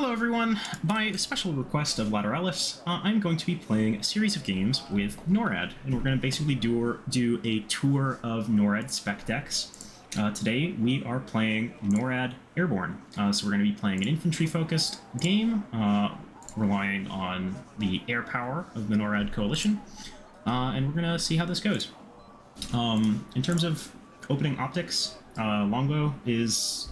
Hello everyone! By special request of Lateralus, I'm going to be playing a series of games with NORAD, and we're going to basically do a tour of NORAD spec decks. Today we are playing NORAD Airborne, so we're going to be playing an infantry-focused game, relying on the air power of the NORAD coalition, and we're going to see how this goes. In terms of opening optics, longbow is,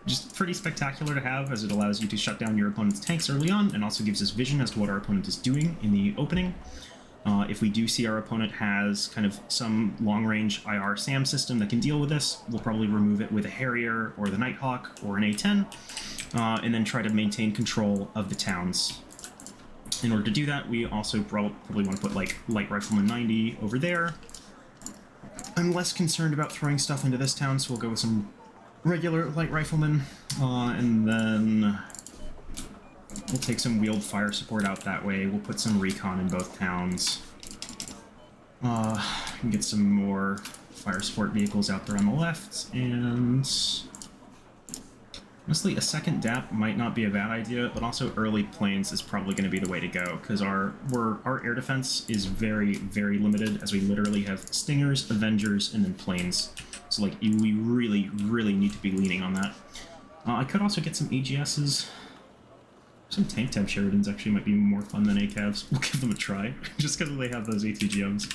just pretty spectacular to have, as it allows you to shut down your opponent's tanks early on, and also gives us vision as to what our opponent is doing in the opening. If we do see our opponent has kind of some long-range IR SAM system that can deal with this, we'll probably remove it with a Harrier or the Nighthawk or an A-10, and then try to maintain control of the towns. In order to do that, we also probably want to put like Light Rifleman 90 over there. I'm less concerned about throwing stuff into this town, so we'll go with some regular light riflemen, and then we'll take some wheeled fire support out that way. We'll put some recon in both towns. And get some more fire support vehicles out there on the left, and honestly, a second DAP might not be a bad idea, but also early planes is probably going to be the way to go, because our air defense is very, very limited, as we literally have Stingers, Avengers, and then planes. So, like, we really, really need to be leaning on that. I could also get some AGSs. Some tank tab Sheridans actually might be more fun than ACAVs. We'll give them a try, just because they have those ATGMs.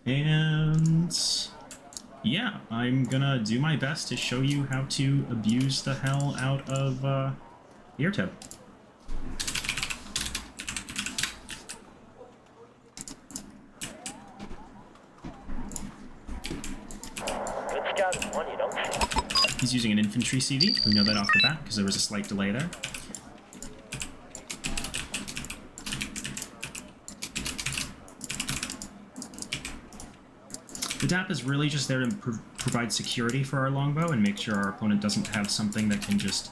And yeah, I'm gonna do my best to show you how to abuse the hell out of the air tab. He's using an infantry CV. We know that off the bat because there was a slight delay there. The DAP is really just there to provide security for our longbow and make sure our opponent doesn't have something that can just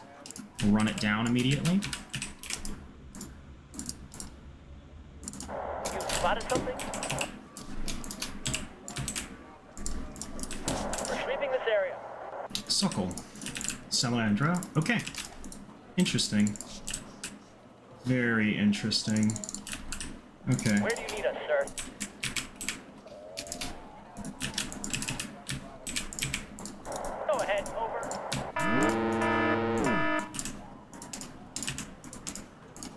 run it down immediately. You spotted something? We're sweeping this area. Sokol. Salandra. Okay. Interesting. Very interesting. Okay. Where do you need us, sir? Go ahead, over.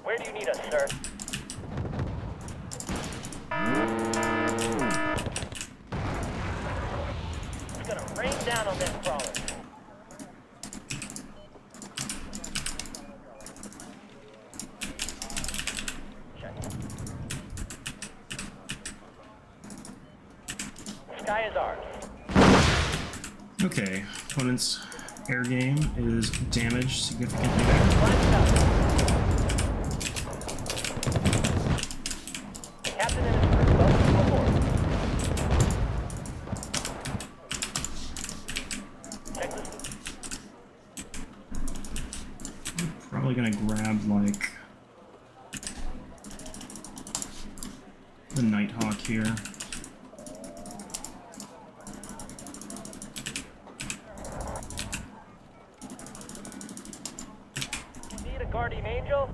Where do you need us, sir? It's gonna rain down on them crawlers. Sky is ours. Okay, opponent's air game is damaged significantly there. Captain and his crew, welcome aboard. Check this. I'm probably gonna grab, like, the Nighthawk here. Need a guardian angel?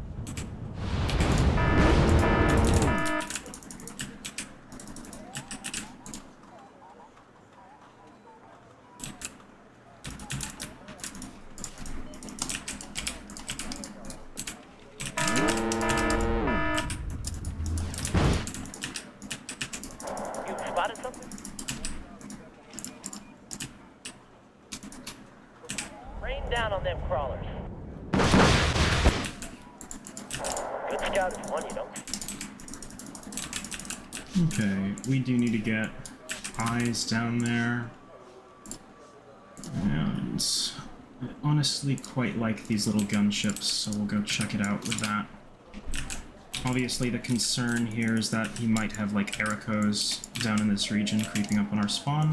You spotted something? Rain down on them crawlers. Good scout is one you don't. Okay, we do need to get eyes down there. And I honestly quite like these little gunships, so we'll go check it out with that. Obviously, the concern here is that he might have, like, Ericos down in this region creeping up on our spawn.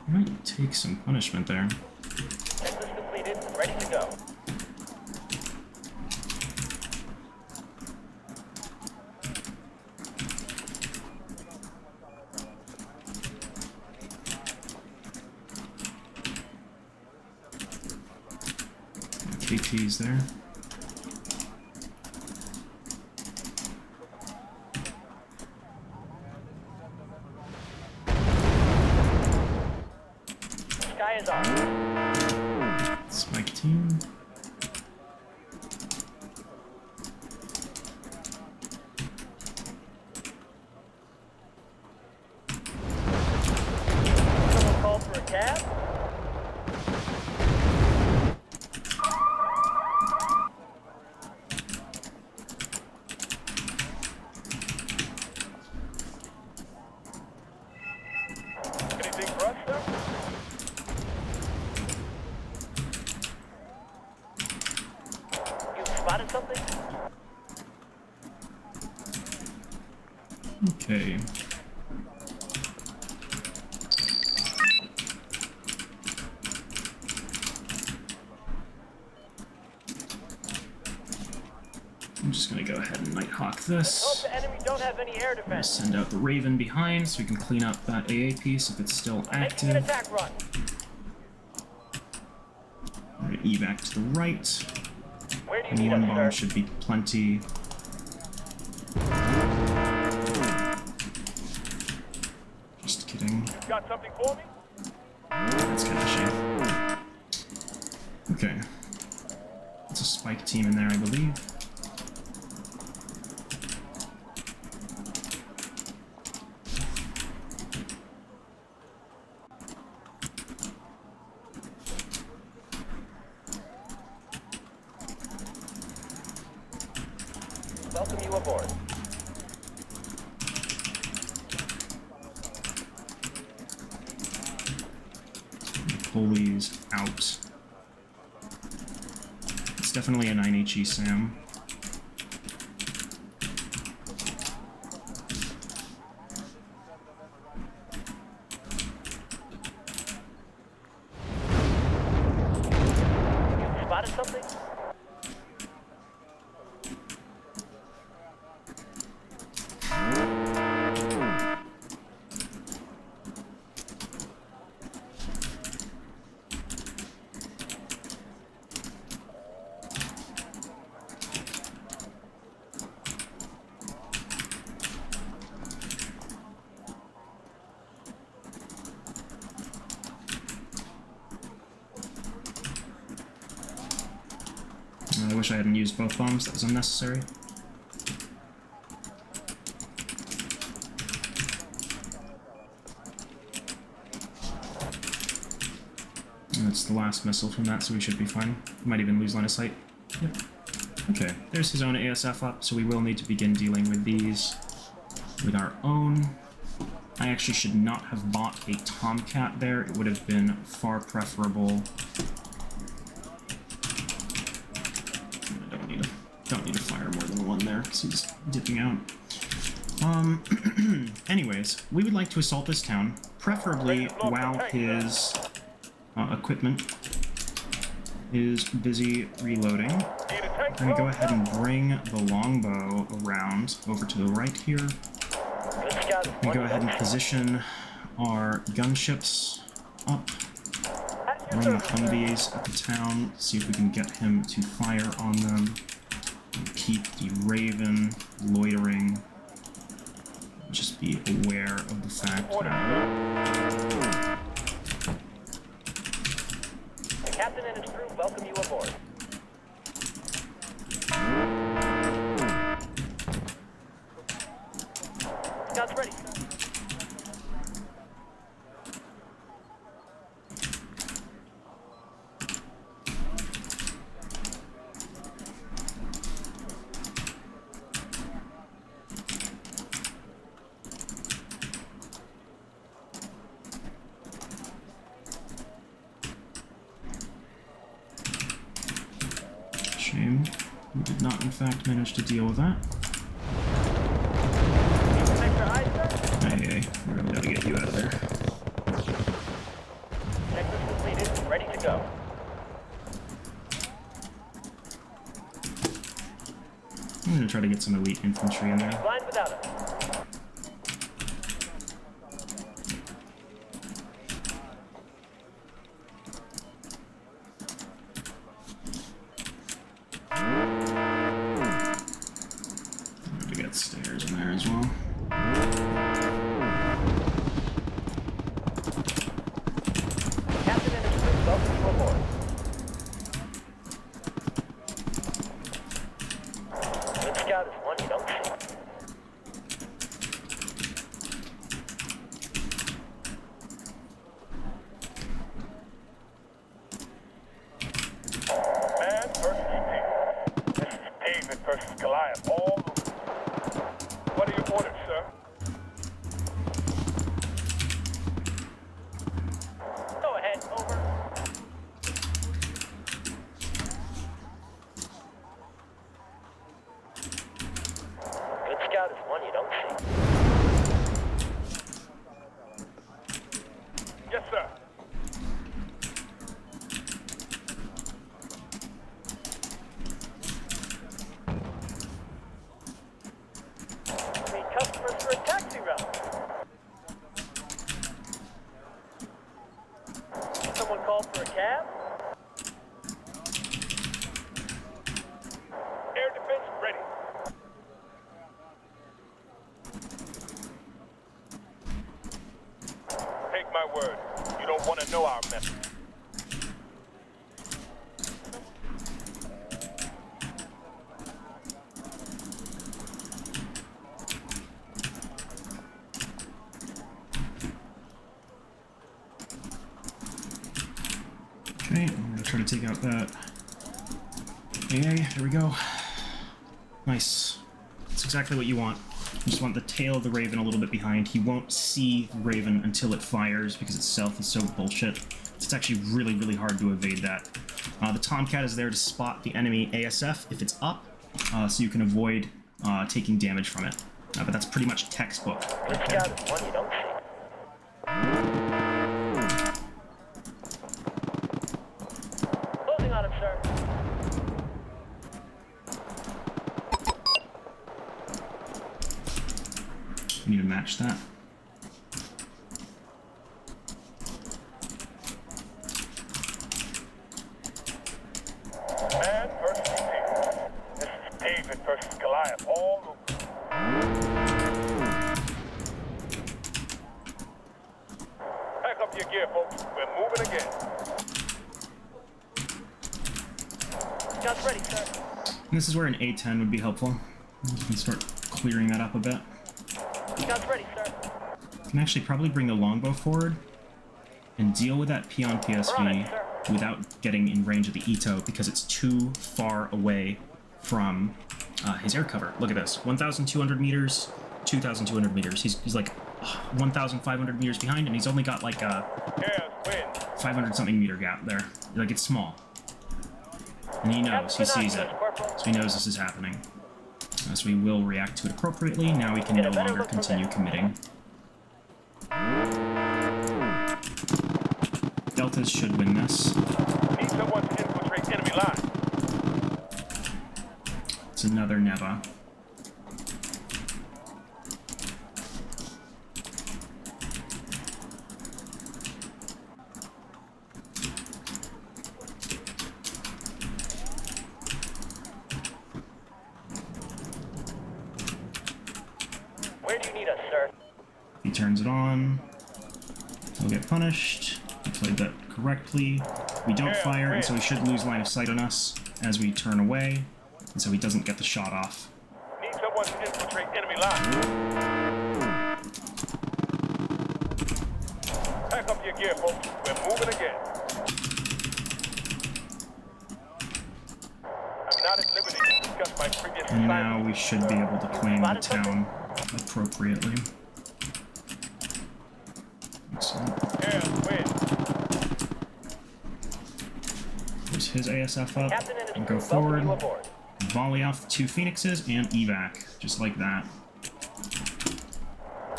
Might take some punishment there. Checklist completed, ready to go. TPs there. Sky is on. Spike team. Someone called for a cab? Anything for us, sir? You spotted something? Okay. I'm just gonna go ahead and Nighthawk Hope this. the enemy don't have any air I'm gonna defense. send out the Raven behind so we can clean up that AA piece if it's still Making an active. attack run. I'm gonna evac to the right. Where do you And need one us, bomb sir? should be plenty. Just kidding. Got something for me? That's kind of a shame. Okay. It's a spike team in there, I believe. Welcome you aboard. Pull these out. It's definitely a 9HE SAM. You spotted something? I wish I hadn't used both bombs, that was unnecessary. And that's the last missile from that, so we should be fine. Might even lose line of sight. Yep. Okay, there's his own ASF up, so we will need to begin dealing with these with our own. I actually should not have bought a Tomcat there. It would have been far preferable. Don't need to fire more than one there, because he's dipping out. Anyways, we would like to assault this town, preferably while his equipment is busy reloading. I'm going to go ahead and bring the longbow around over to the right here. Good scout is We one go you ahead and don't- position our gunships up, At your run the service, sir. Humvees at the town, see if we can get him to fire on them. And keep the Raven loitering. Just be aware of the fact that The captain and his crew welcome you aboard. Scouts ready, sir. shame. We did not, in fact, manage to deal with that. Protect your eyes, sir. Hey, we're gonna get you out of there. Checklist completed. Ready to go. I'm gonna try to get some elite infantry in there. Blind without us. We got stairs in there as well. Captain and his crew welcome to aboard. Good scout is one you don't see. Man versus King. This is David versus Goliath all over. What are your orders, sir? Go ahead, over. Good scout is one you don't see. Yes, sir. Meet customers for a taxi route. Someone called for a cab? Air defense ready. Take my word. You don't want to know our method. Okay, I'm gonna try to take out that AA. There we go. Nice. That's exactly what you want. You just want the tail of the Raven a little bit behind. He won't see the Raven until it fires because its stealth is so bullshit. It's actually really, really hard to evade that. The Tomcat is there to spot the enemy ASF if it's up, so you can avoid taking damage from it. But that's pretty much textbook. Good Right there. scout is one you don't see. Closing on him, sir. We need to match that. Man versus King. This is David versus Goliath all over. Pack up your gear, folks. We're moving again. Scout's ready, sir. And this is where an A10 would be helpful. You can start clearing that up a bit. Scout's ready, sir. You can actually probably bring the longbow forward and deal with that peon PSV without getting in range of the Ito because it's too far away from his air cover. Look at this, 1,200 meters, 2,200 meters. He's like 1,500 meters behind, and he's only got like a Yes, win. 500 something meter gap there. Like, it's small. And he knows, he sees it, so he knows this is happening. So we will react to it appropriately. Now we can no longer continue committing. Deltas should win this. Need someone to infiltrate enemy lines. It's another Neva. Where do you need us, sir? He turns it on. He'll get punished. We played that correctly. We don't fire, and so he should lose line of sight on us as we turn away, and so he doesn't get the shot off. Need someone to infiltrate enemy lines. Pack up your gear, folks. We're moving again. I'm not at liberty to discuss my previous And now assignment. we should be able to claim the town appropriately. Excellent. Yeah, win. There's his ASF up, Captain and his and crew go welcome forward, you aboard. volley off the 2 Phoenixes, and evac, just like that.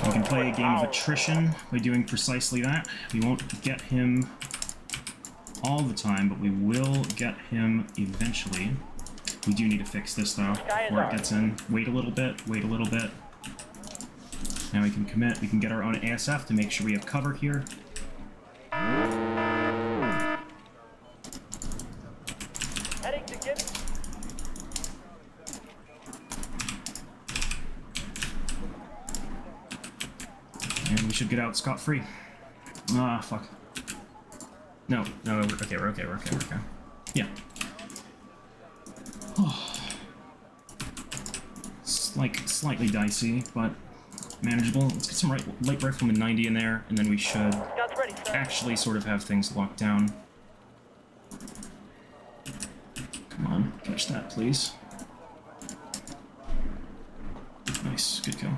We can play a game of attrition by doing precisely that. We won't get him all the time, but we will get him eventually. We do need to fix this, though, before it gets in. Wait a little bit, wait a little bit. Now we can commit. We can get our own ASF to make sure we have cover here. Heading to Gibby. And we should get out scot-free. Ah, fuck. No, we're okay, we're okay. Yeah. Oh. It's like slightly dicey, but manageable. Let's get some light rifleman 90 in there, and then we should Scouts ready, sir. actually sort of have things locked down. Come on, catch that, please. Nice, good kill.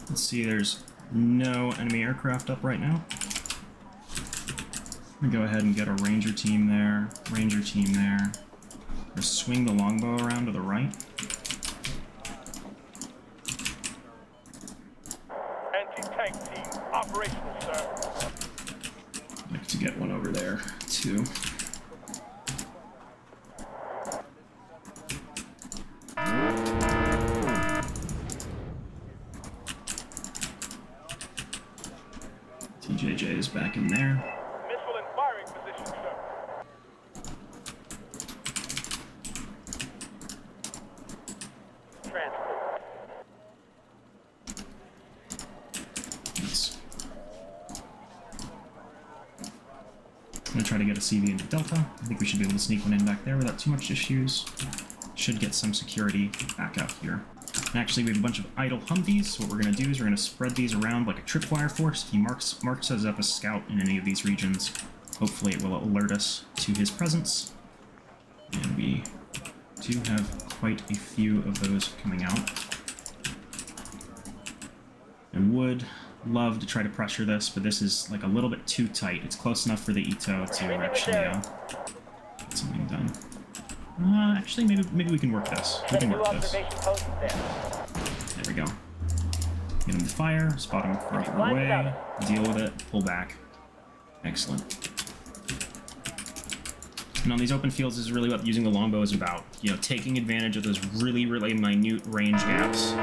Let's see, there's no enemy aircraft up right now. I'm gonna go ahead and get a ranger team there, Or swing the longbow around to the right. Anti-tank team operational, sir. I'd like to get one over there, too. TJJ is back in there. Missile in firing position, sir. Transport. Nice. I'm gonna try to get a CV into Delta. I think we should be able to sneak one in back there without too much issues. Should get some security back out here. And actually, we have a bunch of idle Humvees, so what we're going to do is we're going to spread these around like a tripwire force. If he marks us up a scout in any of these regions, hopefully it will alert us to his presence. And we do have quite a few of those coming out. I would love to try to pressure this, but this is like a little bit too tight. It's close enough for the Ito to actually get something done. Actually, maybe we can work this. We can New work this. observation post there. There we go. Get him to fire, spot him farther away, deal with it, pull back. Excellent. And on these open fields, this is really what using the longbow is about. You know, taking advantage of those really minute range gaps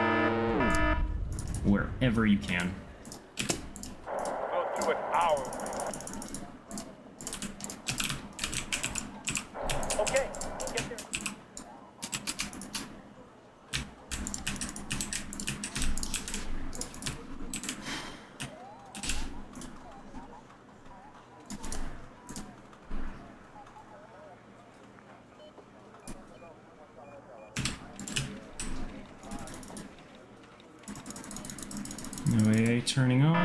wherever you can. We'll do it our way. Okay, we'll get there. No AA turning on.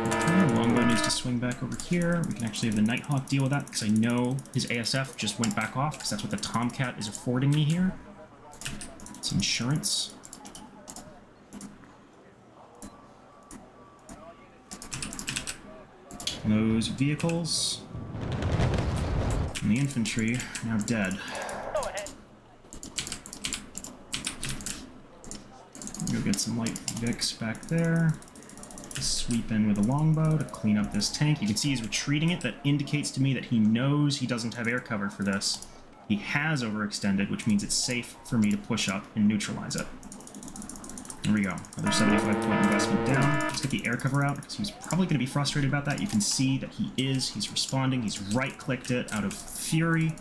Okay, longbow needs to swing back over here. We can actually have the Nighthawk deal with that because I know his ASF just went back off because that's what the Tomcat is affording me here. It's insurance. Those vehicles and the infantry are now dead. Go ahead. Go get some light Vics back there. Sweep in with a longbow to clean up this tank. You can see he's retreating it. That indicates to me that he knows he doesn't have air cover for this. He has overextended, which means it's safe for me to push up and neutralize it. There we go. Another 75-point investment down. Let's get the air cover out because he's probably going to be frustrated about that. You can see that he is. He's responding. He's right-clicked it out of fury.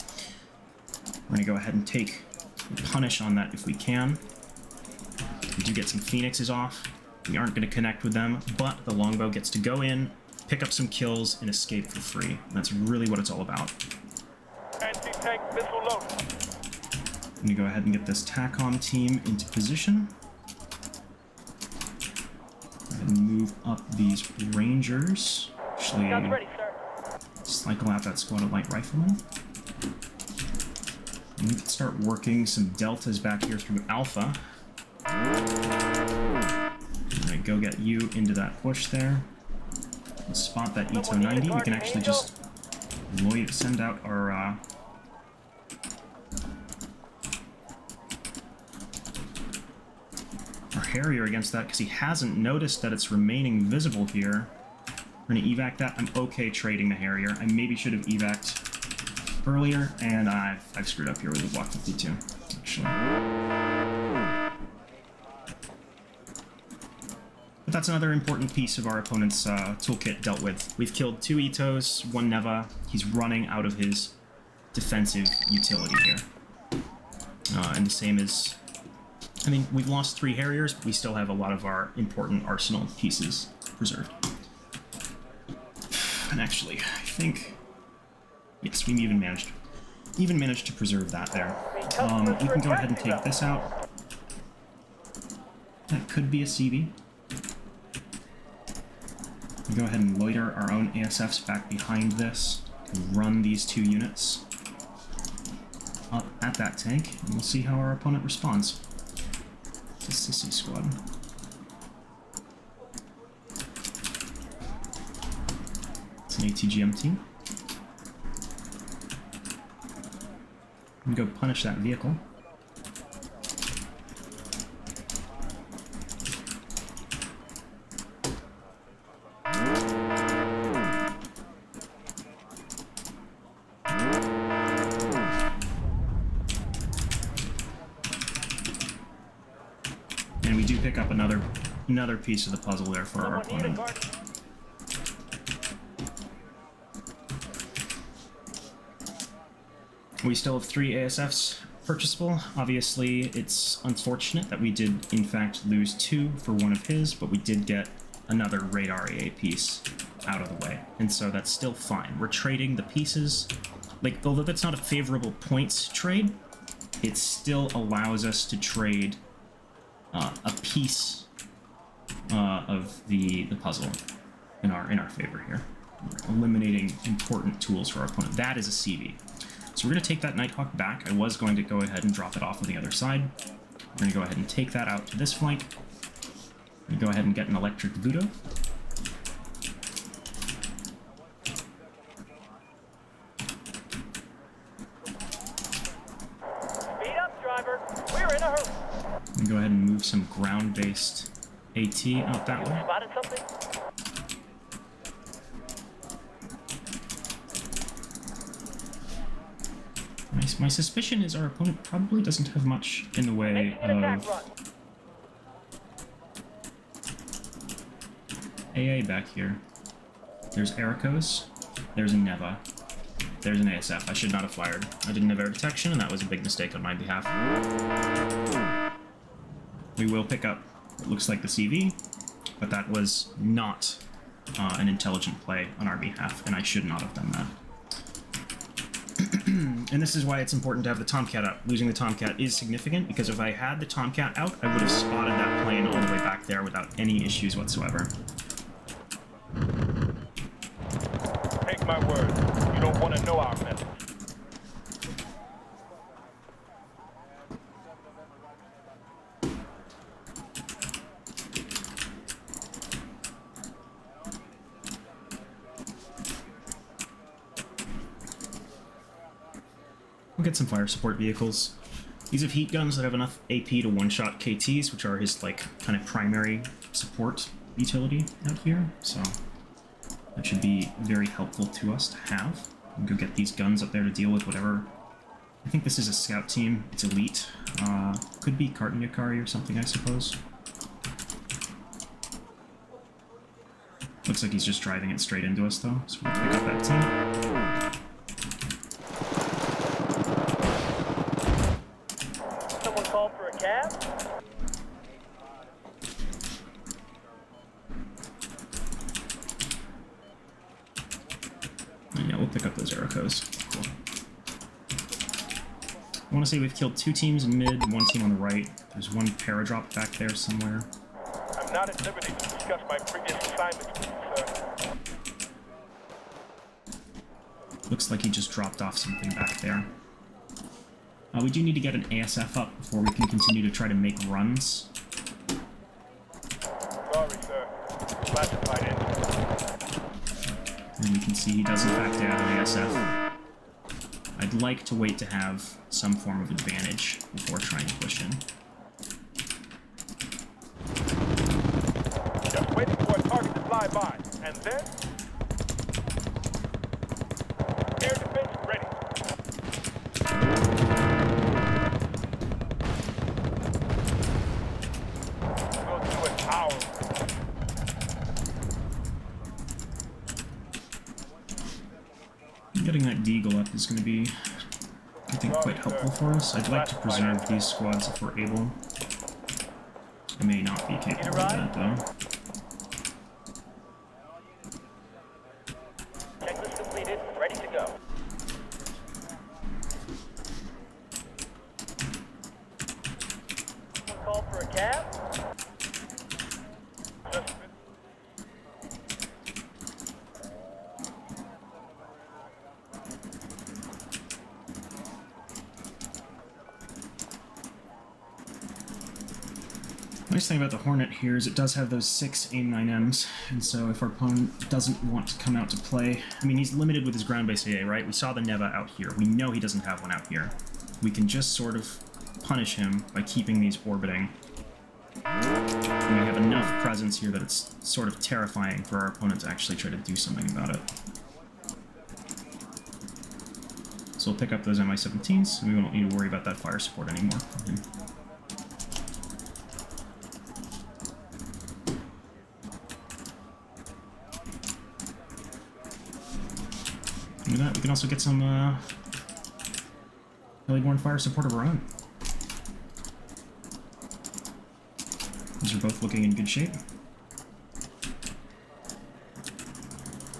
We're going to go ahead and take punish on that if we can. We do get some Phoenixes off. We aren't going to connect with them, but the longbow gets to go in, pick up some kills, and escape for free. And that's really what it's all about. Anti-tank missile loaded. I'm going to go ahead and get this TACOM team into position. Go ahead and move up these Rangers. Actually, Scouts ready, sir. cycle out that squad of light riflemen. And we can start working some deltas back here through Alpha. Alright, go get you into that bush there. Let's spot that Ito 90. We can actually just send out our Harrier against that because he hasn't noticed that it's remaining visible here. We're going to evac that. I'm okay trading the Harrier. I maybe should have evac'd earlier, and I've screwed up here with the Block 52, actually. But that's another important piece of our opponent's toolkit dealt with. We've killed 2 Itos, 1 Neva. He's running out of his defensive utility here. And the same as, I mean, we've lost 3 Harriers, but we still have a lot of our important arsenal pieces preserved. And actually, I think, yes, we even managed to preserve that there. We can go ahead and take this out. That could be a CV. We go ahead and loiter our own ASFs back behind this, and run these 2 units up at that tank, and we'll see how our opponent responds. It's a sissy squad. It's an ATGM team. We can go punish that vehicle. And we do pick up another piece of the puzzle there for our opponent. We still have 3 ASFs purchasable. Obviously, it's unfortunate that we did, in fact, lose 2 for one of his, but we did get another radar AA piece out of the way. And so that's still fine. We're trading the pieces. Like, although that's not a favorable points trade, it still allows us to trade a piece of the puzzle in our favor here. We're eliminating important tools for our opponent. That is a CV. So we're going to take that Nighthawk back. I was going to go ahead and drop it off on the other side. We're going to go ahead and take that out to this flank. We're going to go ahead and get an electric Voodoo. Speed up, driver. We're in a hurry. And go ahead and move some ground-based AT out that way. Spotted something? My suspicion is our opponent probably doesn't have much in the way of AA back here. There's Ericos, there's a Neva, there's an ASF. I should not have fired. I didn't have air detection, and that was a big mistake on my behalf. We will pick up what looks like the CV, but that was not an intelligent play on our behalf, and I should not have done that. And this is why it's important to have the Tomcat up. Losing the Tomcat is significant, because if I had the Tomcat out, I would have spotted that plane all the way back there without any issues whatsoever. Take my word. You don't want to know our methods. We'll get some fire support vehicles. These have heat guns that have enough AP to one-shot KTs, which are his, like, kind of primary support utility out here, so that should be very helpful to us to have. We'll go get these guns up there to deal with whatever. I think this is a scout team. It's elite. Could be Carton Yakari or something, I suppose. Looks like he's just driving it straight into us, though, so we'll pick up that team. Someone called for a cab? Yeah, we'll pick up those Ericos. Cool. I want to say we've killed 2 teams in mid, 1 team on the right. There's 1 paradrop back there somewhere. I'm not at liberty to discuss my previous assignments with you, sir. Looks like he just dropped off something back there. We do need to get an ASF up before we can continue to try to make runs. Sorry, sir. Classified engine. And we can see he does in fact have an ASF. I'd like to wait to have some form of advantage before trying to push in. Just waiting for a target to fly by, and then air defense ready. We'll do it our way. Getting that Deagle up is going to be I think quite helpful for us. I'd like to preserve these squads if we're able. I may not be capable of that, though. Checklist completed. Ready to go. Someone call for a cab? Nice thing about the Hornet here is it does have those 6 AIM-9Ms, and so if our opponent doesn't want to come out to play... I mean, he's limited with his ground-based AA, right? We saw the Neva out here. We know he doesn't have one out here. We can just sort of punish him by keeping these orbiting. And we have enough presence here that it's sort of terrifying for our opponent to actually try to do something about it. So we'll pick up those Mi-17s, and we won't need to worry about that fire support anymore from him. With that, we can also get some Airborne fire support of our own. These are both looking in good shape.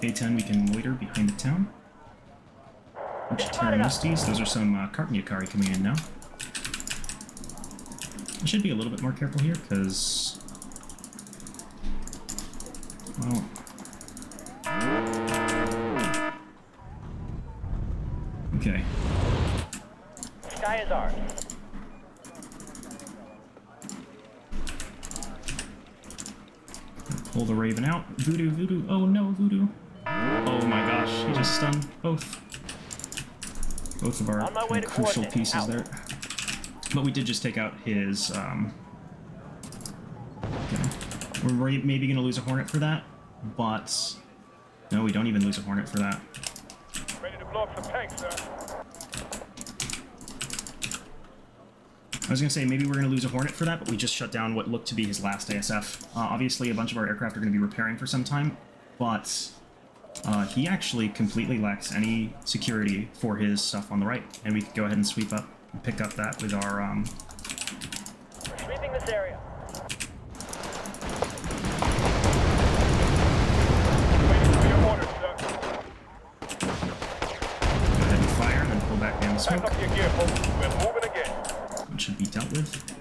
A10, we can loiter behind the town. Bunch of Terranistes. Those are some Kartnyakari coming in now. I should be a little bit more careful here, because... well... okay. Sky is ours. Pull the Raven out. Voodoo, Voodoo. Oh no, Voodoo. Oh my gosh, he just stunned both. Both of our kind of crucial pieces there. But we did just take out his, okay. We're maybe going to lose a Hornet for that, but... no, we don't even lose a Hornet for that. Ready to blow up some tanks, sir. I was going to say, maybe we're going to lose a Hornet for that, but we just shut down what looked to be his last ASF. Obviously, a bunch of our aircraft are going to be repairing for some time, but he actually completely lacks any security for his stuff on the right, and we could go ahead and sweep up and pick up that with our... We're sweeping this area. Waiting for your orders, sir. go ahead and fire, and then pull back down the Pack smoke. up your gear, folks. We're moving again. It should be dealt with.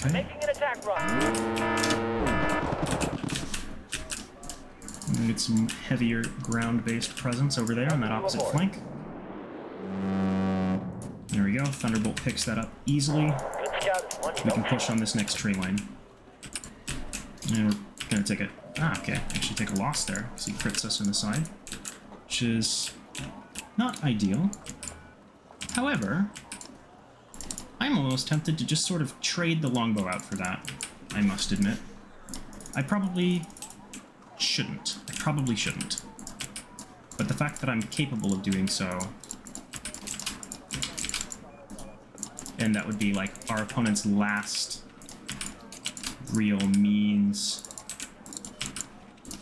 Okay. Making an attack run. I'm gonna get some heavier ground-based presence over there on that opposite flank. There we go. Thunderbolt picks that up easily. Good scout is one. We can push on this next tree line. And we're gonna take a... ah, okay. Actually take a loss there, because he crits us in the side. Which is... not ideal. However... I'm almost tempted to just sort of trade the longbow out for that, I must admit. I probably... shouldn't. I probably shouldn't. But the fact that I'm capable of doing so... and that would be, like, our opponent's last real means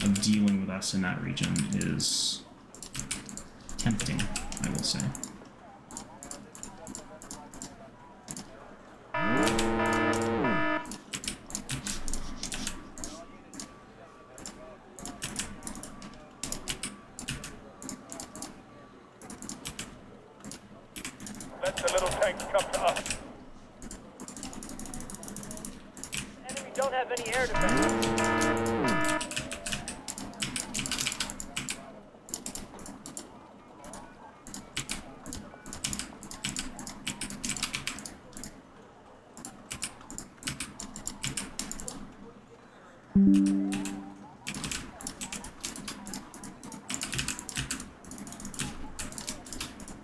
of dealing with us in that region is tempting, I will say. Let the little tanks come to us. Enemy don't have any air defense.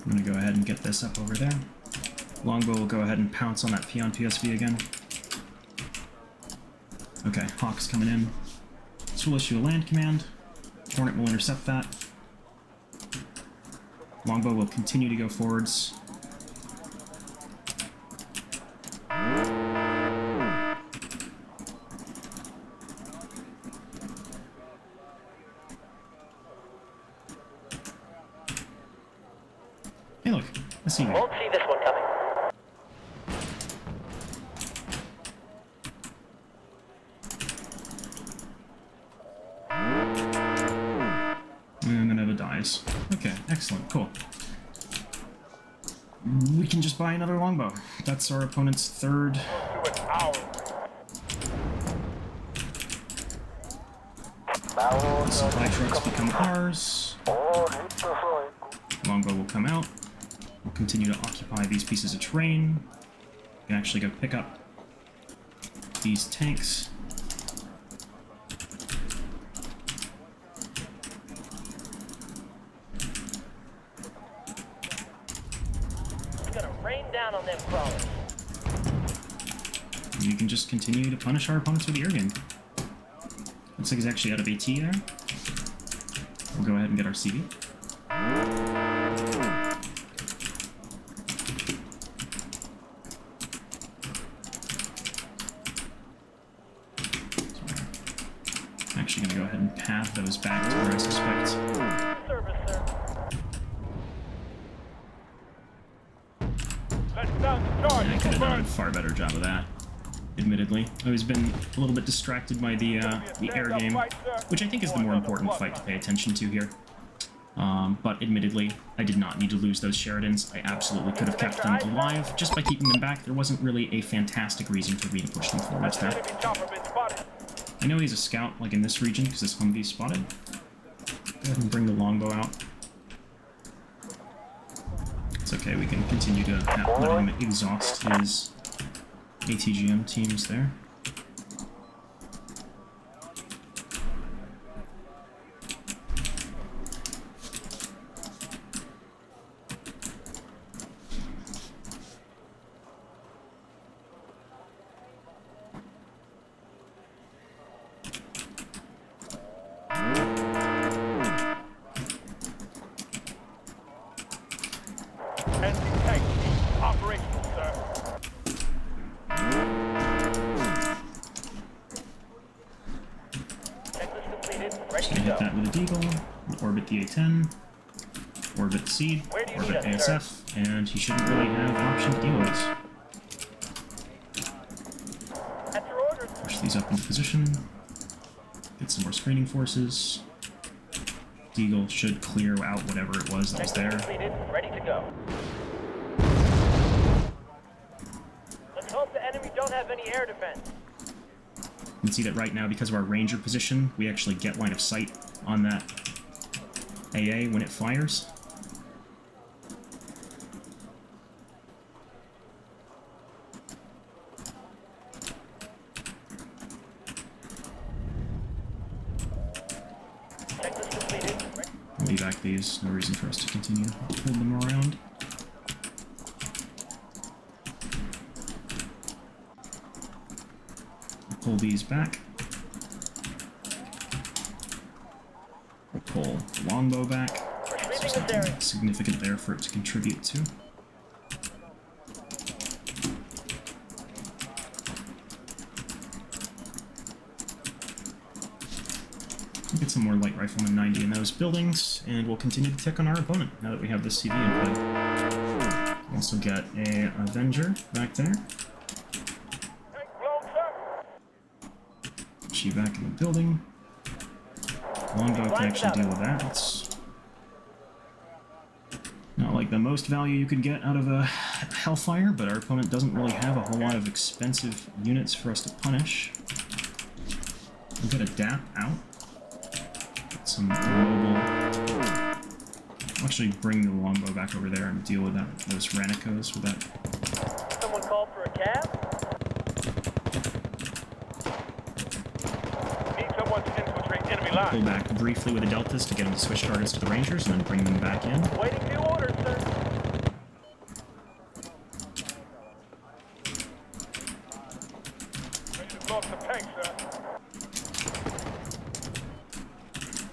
I'm gonna go ahead and get this up over there. Longbow will go ahead and pounce on that P on PSV again. Okay, Hawk's coming in. This will issue a land command. Hornet will intercept that. Longbow will continue to go forwards. Hey, look, I see you. Won't see this one coming. And then it dies. Okay, excellent, cool. We can just buy another longbow. That's our opponent's third. To an hour. The supply trucks become ours. Longbow will come out. We'll continue to occupy these pieces of terrain. We can actually go pick up these tanks. It's gonna rain down on them crawlers. And you can just continue to punish our opponents with the air game. Looks like he's actually out of AT there. We'll go ahead and get our CV. I'm actually going to go ahead and path those back to where I suspect. Service, sir. Let's down the charge. I could have done a far better job of that, admittedly. I've always been a little bit distracted by the air game, which I think is the more important fight to pay attention to here. But admittedly, I did not need to lose those Sheridans. I absolutely could have kept them alive just by keeping them back. There wasn't really a fantastic reason for me to push them forwards there. Enemy chopper been spotted. I know he's a scout, like in this region, because this Humvee's spotted. Go ahead and bring the longbow out. It's okay, we can continue to let him exhaust his ATGM teams there. Anti-tank team operational, sir. Checklist completed. Just Ready gonna to hit go. that with a deagle, orbit the A-10, orbit the seed, Where do you orbit need us, sir? ASF, and he shouldn't really have an option to deal with this. At your orders. Push these up into position, get some more screening forces. Deagle should clear out whatever it was that was Checklist there. completed. Ready to go. Let's hope the enemy don't have any air defense. You can see that right now, because of our ranger position, we actually get line of sight on that AA when it fires. Checklist completed. We'll evac these, no reason for us to continue to hold them around. Pull these back. We'll pull the longbow back. We're There's sweeping this area. nothing significant there for it to contribute to. We'll get some more light rifleman 90 in those buildings, and we'll continue to tick on our opponent now that we have this CV in play. Also get a Avenger back there. Tank blown, sir. She back in the building. Longbow can actually deal with that. It's not like the most value you could get out of a Hellfire, but our opponent doesn't really have a whole lot of expensive units for us to punish. We'll get a DAP out. Get some mobile. I'll actually bring the longbow back over there and deal with that, those Ranicos with that. Someone called for a cab? Need someone to infiltrate enemy Pull lines. back briefly with the Deltas to get them to switch targets to the Rangers, and then bring them back in. Waiting new orders, sir. Ready to blow up the tank, sir.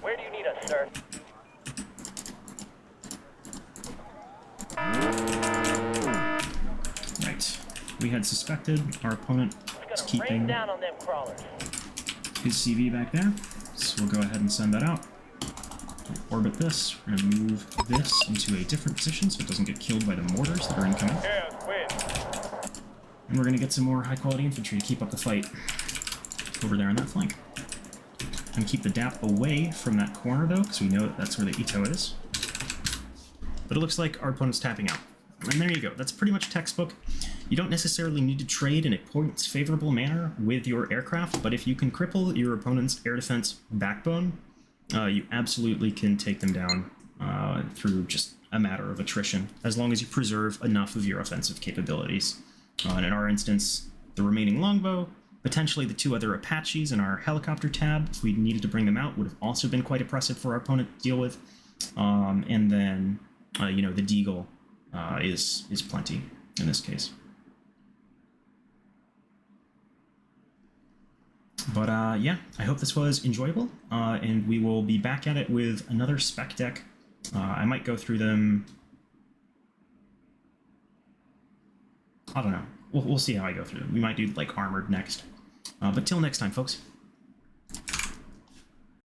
Where do you need us, sir? we had suspected. Our opponent is It's gonna rain keeping down on them crawlers. his CV back there, so we'll go ahead and send that out. Orbit this. We're going to move this into a different position so it doesn't get killed by the mortars that are incoming. Here's wind. And we're going to get some more high-quality infantry to keep up the fight over there on that flank. And keep the DAP away from that corner, though, because we know that that's where the Ito is. But it looks like our opponent's tapping out. And there you go. That's pretty much textbook. You don't necessarily need to trade in a points-favorable manner with your aircraft, but if you can cripple your opponent's air defense backbone, you absolutely can take them down through just a matter of attrition, as long as you preserve enough of your offensive capabilities. And in our instance, the remaining longbow, potentially the 2 other Apaches in our helicopter tab, if we needed to bring them out, would have also been quite oppressive for our opponent to deal with. And then, you know, the Deagle is plenty in this case. But yeah, I hope this was enjoyable, and we will be back at it with another spec deck. I might go through them. I don't know. We'll see how I go through them. We might do like armored next. But till next time, folks.